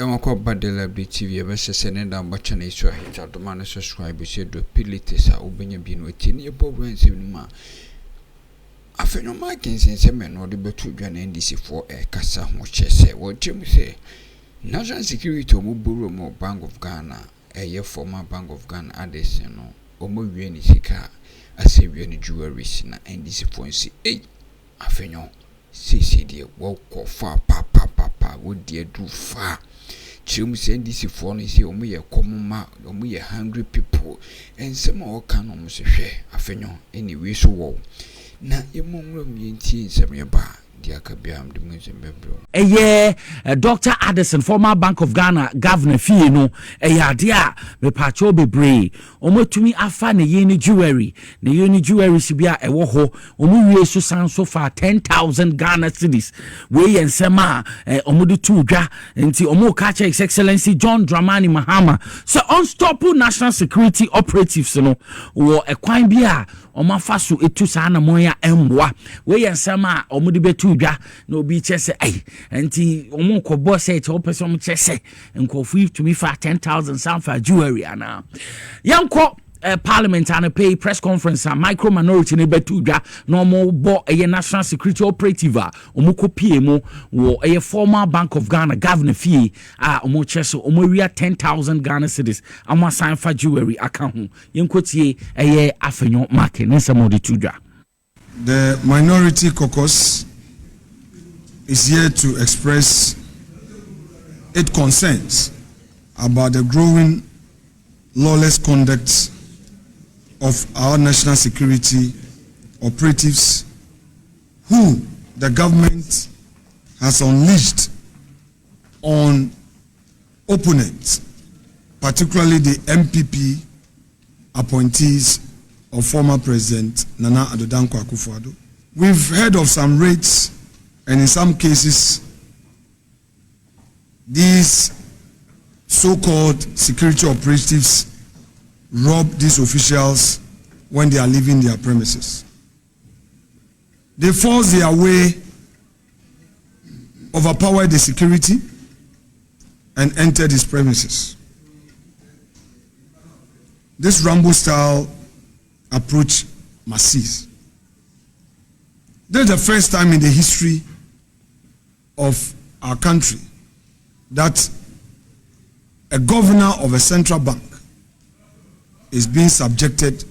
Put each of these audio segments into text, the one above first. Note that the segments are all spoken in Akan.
Emoko Badela BTV versus Senenda Bachane so hit out the man subscribe share do pilitesa ubenya binu etini ebobo ensemma Afenyo Markins ensemmen no de betu dwan NDC for kasa ho chese wo tim say National Security omuburu mo Bank of Ghana former Bank of Ghana adese no omowie ni sika asewie ni Jeweries na NDC for nsi Afenyo sisi de wo kofa papa wo de du fa Chum send this for no say omo ye komma omo ye hungry people and some o kan omo se hwe Afenyo anyway so wo na yemomro mienti nsem ye ba dia ka biam de munzem bebro Dr. Addison former Bank of Ghana governor fee no ade a me pacho bebre omotumi afa ne yeni jewelry ne yeni jewelry sibia ewo ho omo wie so san so far 10,000 Ghana cedis we yensema omodu tu dwa nti omo ka che His Excellency John Dramani Mahama so unstoppable national security operatives no wo ekwan bia omafa so etu sa na moya emboa we yensema omodu betu dwa na obi chese nti omo kobo say to person omo chese nkofu to me for 10,000 sound for jewelry ana yanko Parliament and pay press conference and micro minority ne betu dwa no mo bo national security operative omo kopie mo wo former Bank of Ghana governor fee omo chese omo ria 10,000 Ghana cedis amo sign for jewelry account ho yenkotie Afenyo market nsemo de tu dwa. The minority caucus is here to express its concerns about the growing lawless conduct of our national security operatives who the government has unleashed on opponents, particularly the MPP appointees of former President Nana Addo Dankwa Akufo-Addo. We've heard of some raids, and in some cases, these so-called security operatives rob these officials when they are leaving their premises. They force their way, overpower the security, and enter these premises. This Rambo-style approach must cease. This is the first time in the history of our country that a governor of a central bank is being subjected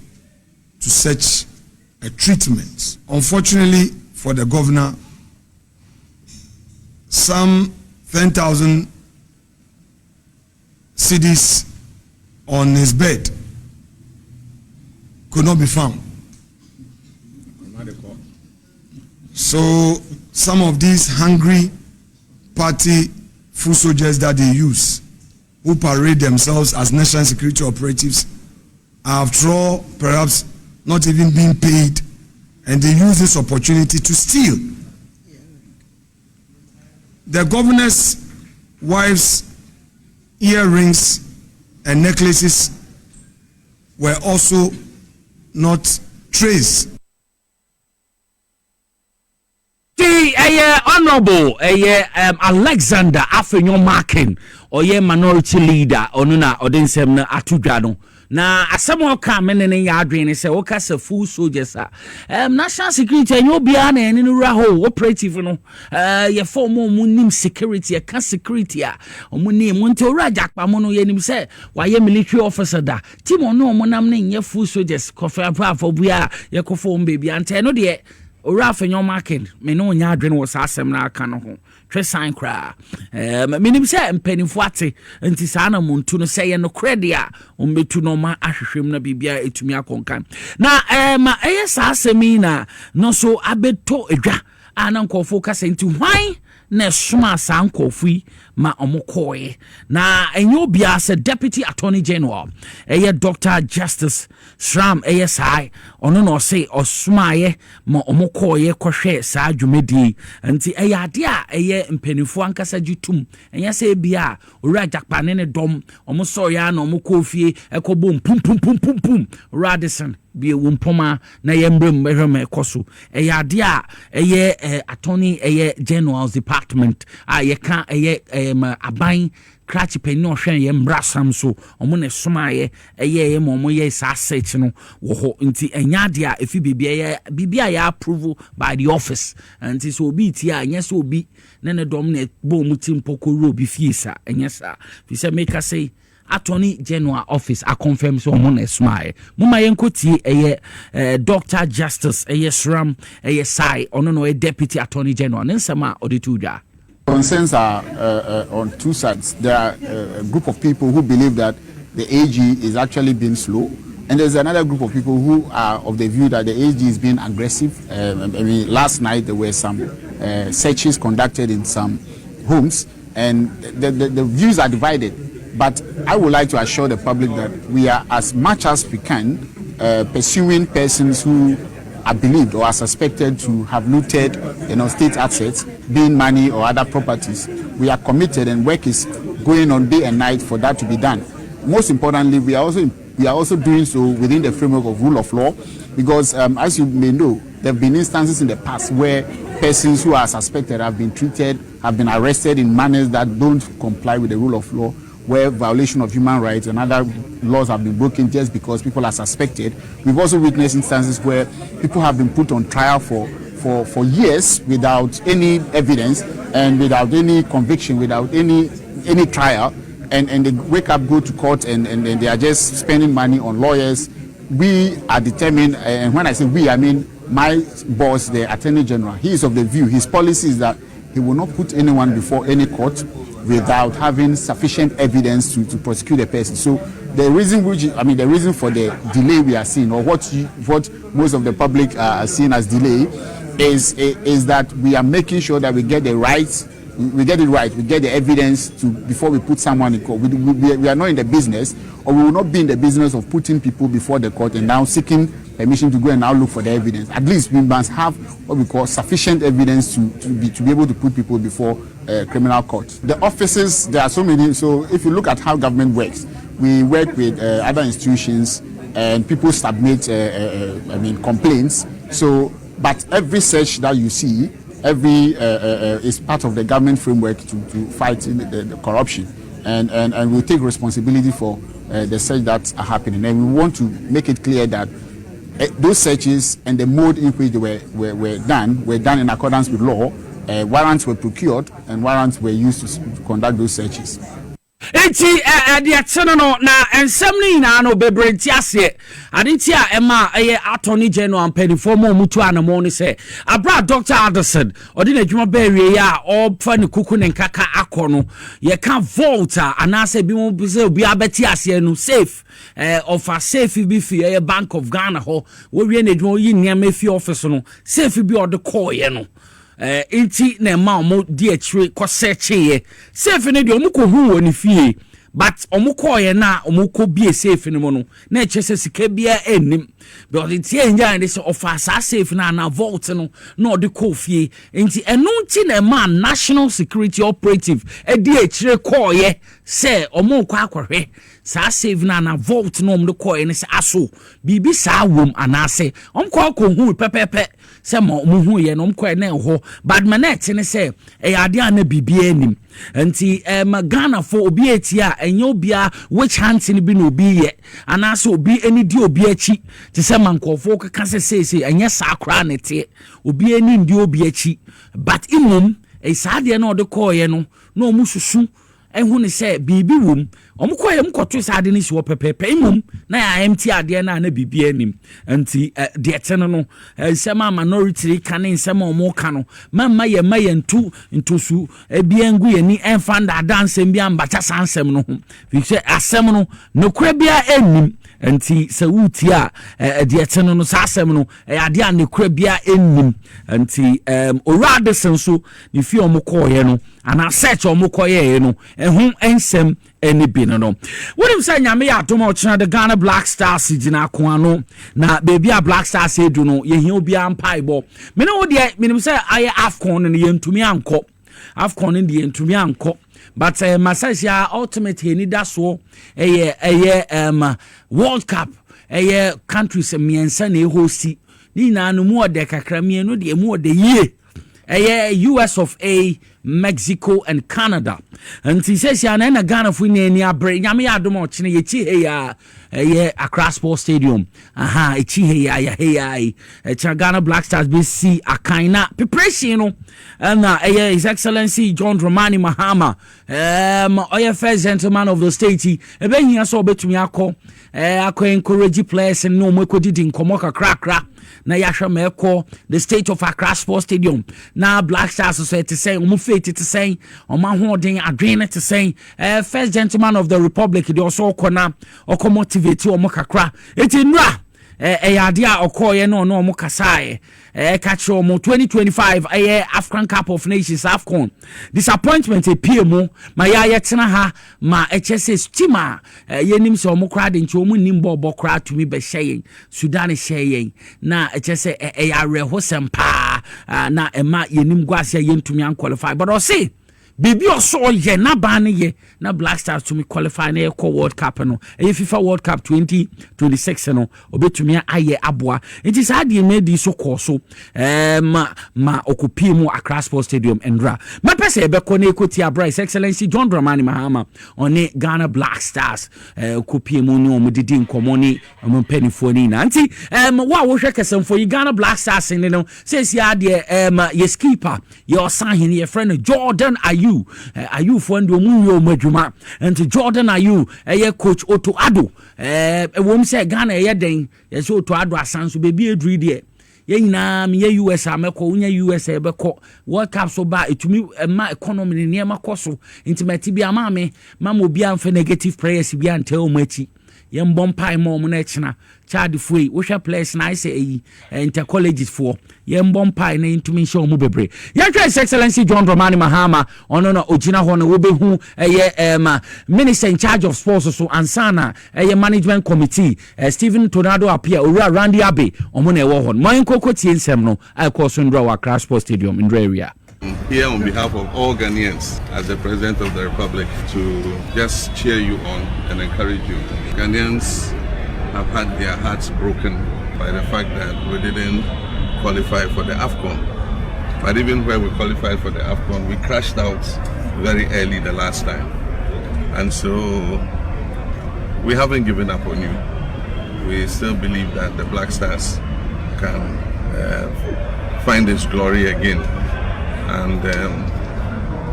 to such a treatment. Unfortunately for the governor, some 10,000 cedis on his bed could not be found. So some of these hungry party foot soldiers that they use, who parade themselves as national security operatives, after all, perhaps not even being paid, and they use this opportunity to steal. The governor's wife's earrings and necklaces were also not traced. Honorable Alexander Afenyo Markins or minority leader onuna odensem na atudwa na asemo ka menene ya adwene se wo kasa full soldiers national security enyo bia na eni no raho operative no ye form mu nim security ka security a omu ni mu nte ora jakpa mo no ye nim se wa ye military officer da team ono omu nam na nye full soldiers kofa afọ bua ye kofo mbebi ante no de ora Afenyo Markins me no nya adwene wo sa asem na aka no ho twe sign kra menim se mpanimfo ate nti sa na muntu no se ye no credit a ombetu no ma ahwehwem na bibia etumi akonkan na sa asemi na no so abeto edwa ana nkofo kasa nti hwan na suma sa nkofui ma omokoe na enyo bia se deputy attorney general Dr. Justice Shram sai ono no say osumaye ma omokoe kohwe sa dwumedi nti ade a mpanifo ankasa gitum enya se bia ora jakpane ne dom omoso ya na omokofie ekobom pum Radisson be wumpoma na yembrem behweme ekoso ade a attorney general's department ye ka aban cratch penny or shen yem brassam so omo ne somaye eye mo ye sa search no wo ho nti enya dia efi bibia ya approve by the office nti so obi ti a nya so obi ne dom ne bo mu timpo ko ro bi fiesa enya sa fi se make say Attorney General Office I confirm so omo na smile muma yenkoti Dr. Justice Sram Sai ono no Deputy Attorney General nsema odituja. Concerns are on two sides. There are a group of people who believe that the AG is actually being slow, and there's another group of people who are of the view that the AG is being aggressive. Last night there were some searches conducted in some homes, and the views are divided. But I would like to assure the public that we are, as much as we can, pursuing persons who are believed or are suspected to have looted, state assets, being money or other properties. We are committed, and work is going on day and night for that to be done. Most importantly, we are also doing so within the framework of rule of law, because as you may know, there have been instances in the past where persons who are suspected have been treated, have been arrested in manners that don't comply with the rule of law, where violation of human rights and other laws have been broken just because people are suspected. We've also witnessed instances where people have been put on trial for years without any evidence and without any conviction, without any trial, and they wake up, go to court, and they are just spending money on lawyers. We are determined, and when I say we, I mean my boss, the Attorney General. He is of the view, his policy is that he will not put anyone before any court without having sufficient evidence to prosecute the person. So the reason for the delay we are seeing, or what most of the public are seeing as delay, is that we are making sure that we get it right, we get the evidence before we put someone in court. We are not in the business, or we will not be in the business of putting people before the court and now seeking permission to go and now look for the evidence. At least we must have what we call sufficient evidence to be able to put people before criminal court. The offices, there are so many. So if you look at how government works, we work with other institutions, and people submit complaints. So, but every search that you see, is part of the government framework to fight the corruption, and we take responsibility for the search that are happening, and we want to make it clear that those searches and the mode in which they were done in accordance with law. Warrants were procured, and warrants were used to conduct those searches. Enti no na ensem ni na no bebrenti ase adenti a ema Attorney General mpedifo mo mutu anamo ni se abra Dr. Anderson odi na dwuma ba wie ya ofa ne kuku ne nkaka akono ye ka volta anase bi mo bise obi abeti ase no safe of a safe bi fi Bank of Ghana ho wo wie na dwuma yi niam fi office no safe bi od call ye no inti na ma mo di achire ko searche ye safe ne de omuko hu woni fie but omuko ye na omuko bie safe ne mo no na echese sika bia enim because it enja and this of us safe na vault no na de ko fie inti eno nti na ma national security operative e di achire call ye say omuko akwahwe sa save na vault no de call ye ne se aso bibi sa wom anase omko ko hu pepepe se mo hu ye no omko na ho bad manet ne se e ade ana bibi anim nti Ghana for obi etia enye obia which hands ni bi no obi ye anase obi eni di obi achi te se mankofo ka se enye sa akra ne te obi eni ndi obi achi but imum e sa de na ode call ye no na omususu ehu ne se bibi wom omko ye mkoto sa de ni si wo pepepe imum na ya empty ade na bibi anim nti de etene no nsema minority kan nsema omo ka no mama ye mayentu ntosu ebiangu ye ni enfanda dance mbia mbata sansem no ho fi se asem no nokura bia anim nti se wuti a de etene no sasem no ade a nokura bia anim nti orade senso ni fi omko ye no ana search omko ye no ehu ensem eni bino no wonim say nyame ya adom ochena the Ghana Black Stars gina koano na baby a Black Stars edu no ye hia obi ampaibo me no de minim say aye Afcon no ye ntumi anko Afcon no de ye ntumi anko but Malaysia ultimate he ni daso World Cup countries miensa na hosti ni na no mu ode kakra me no de mu ode ye US of A Mexico, and Canada. And he says, "Ya na Ghana for ni abre nyame adom ochine ye chi he ya Accra Sports Stadium. Aha, e chi he ya Ghana Black Stars BC akaina preparation no and His Excellency John Dramani Mahama first gentleman of the state e be hia so betumi akọ encourage players and no mo kodidi nkomo kakra na yahwe meko the state of Accra Sports Stadium na Black Stars Society say omo faith to say omo hoden adwene to say first gentleman of the republic dey also kona motivate omo kakra etinra ade a okoye no omo kasae catch omo 2025 African Cup of Nations AFCON disappointment PMO ma ya yetena ha ma HSS stima yenim se omo kra de nche omo nimbo bokra tumi be hyeyen Sudan hyeyen na HSS reho sempa na ema yenim gwase yentumi qualify but I see Bibi also ye na ban ye na Black Stars to me qualify na World Cup no FIFA World Cup 2026 no obetumi aye aboa it is hard ye made so course so ma occupy mu Accra Sports Stadium endra ma pese be ko na ekoti abra His Excellency John Dramani Mahama on Ghana Black Stars occupy mu no didi nkomo ni mpenifo ni na nti wa wo hwe kesemfo yi Ghana Black Stars ni no says ya de ye skipper your son your friend Jordan Are you for ndo mu madwuma and Jordan are you coach Otto Addo wom say Ghana den ye say Otto Addo asanso bebi edri de ye nyina me ye US ameko unya US ebeko World Cup so ba etumi ma economy ne ma koso intimate bi ama me mama obi amfa negative prayers bi ante o machi ye mbom pai mo mo na china child free wo hwe place na say inter colleges for ye mbom pai na intumi show mo bebre ye hwe His Excellency John Dramani Mahama ono na ogina ho na wo behu minister in charge of sports so ansana management committee Stephen Tornado appear owura Randy Abe omo na ewo ho mo enkoko tie nsem no aikoso ndro wa Accra Sports Stadium in area. Here on behalf of all Ghanaians as the President of the Republic to just cheer you on and encourage you. Ghanaians have had their hearts broken by the fact that we didn't qualify for the AFCON. But even where we qualified for the AFCON, we crashed out very early the last time. And so we haven't given up on you. We still believe that the Black Stars can find its glory again. And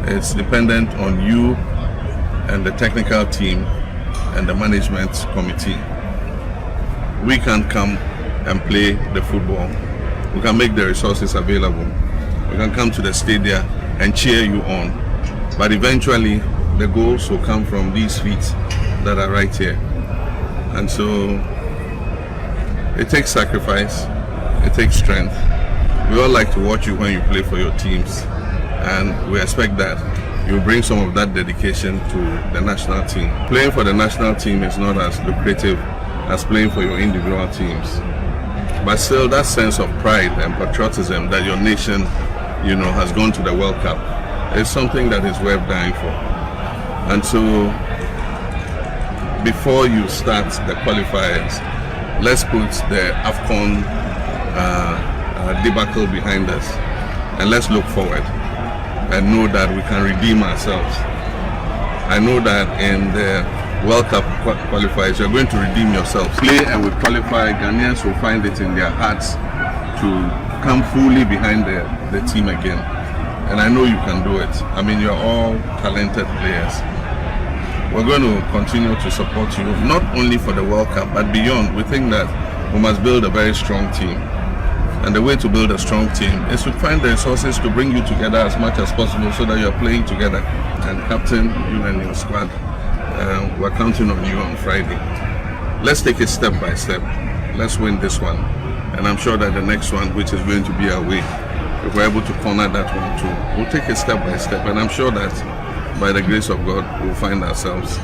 it's dependent on you and the technical team and the management committee. We can come and play the football. We can make the resources available. We can come to the stadium and cheer you on. But eventually, the goals will come from these feet that are right here. And so, it takes sacrifice. It takes strength. We all like to watch you when you play for your teams, and we expect that you bring some of that dedication to the national team. Playing for the national team is not as lucrative as playing for your individual teams, but still that sense of pride and patriotism that your nation, has gone to the World Cup is something that is worth dying for. And so, before you start the qualifiers, let's put the AFCON debacle behind us, and let's look forward and know that we can redeem ourselves. I know that in the World Cup qualifiers, you're going to redeem yourselves. Play and we qualify. Ghanaians will find it in their hearts to come fully behind the team again. And I know you can do it. I mean, you're all talented players. We're going to continue to support you, not only for the World Cup, but beyond. We think that we must build a very strong team. And the way to build a strong team is to find the resources to bring you together as much as possible so that you're playing together. And Captain, you and your squad, we're counting on you on Friday. Let's take it step by step. Let's win this one. And I'm sure that the next one, which is going to be away, if we're able to corner that one too, we'll take it step by step. And I'm sure that by the grace of God, we'll find ourselves.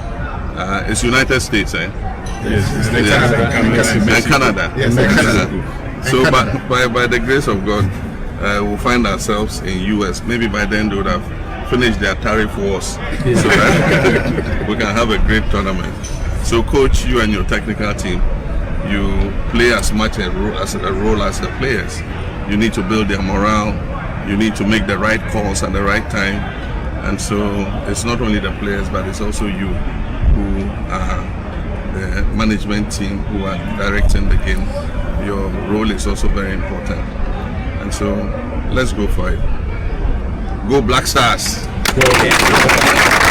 It's United States, eh? Yes, and Canada. Yes, Canada. So by the grace of God, we'll find ourselves in US. Maybe by then they would have finished their tariff wars, so that we can have a great tournament. So coach, you and your technical team, you play as much a role as the players. You need to build their morale you need to make the right calls at the right time. And so it's not only the players, but it's also you who are the management team who are directing the game. Your role is also very important. And so let's go for it. Go Black Stars. Yeah.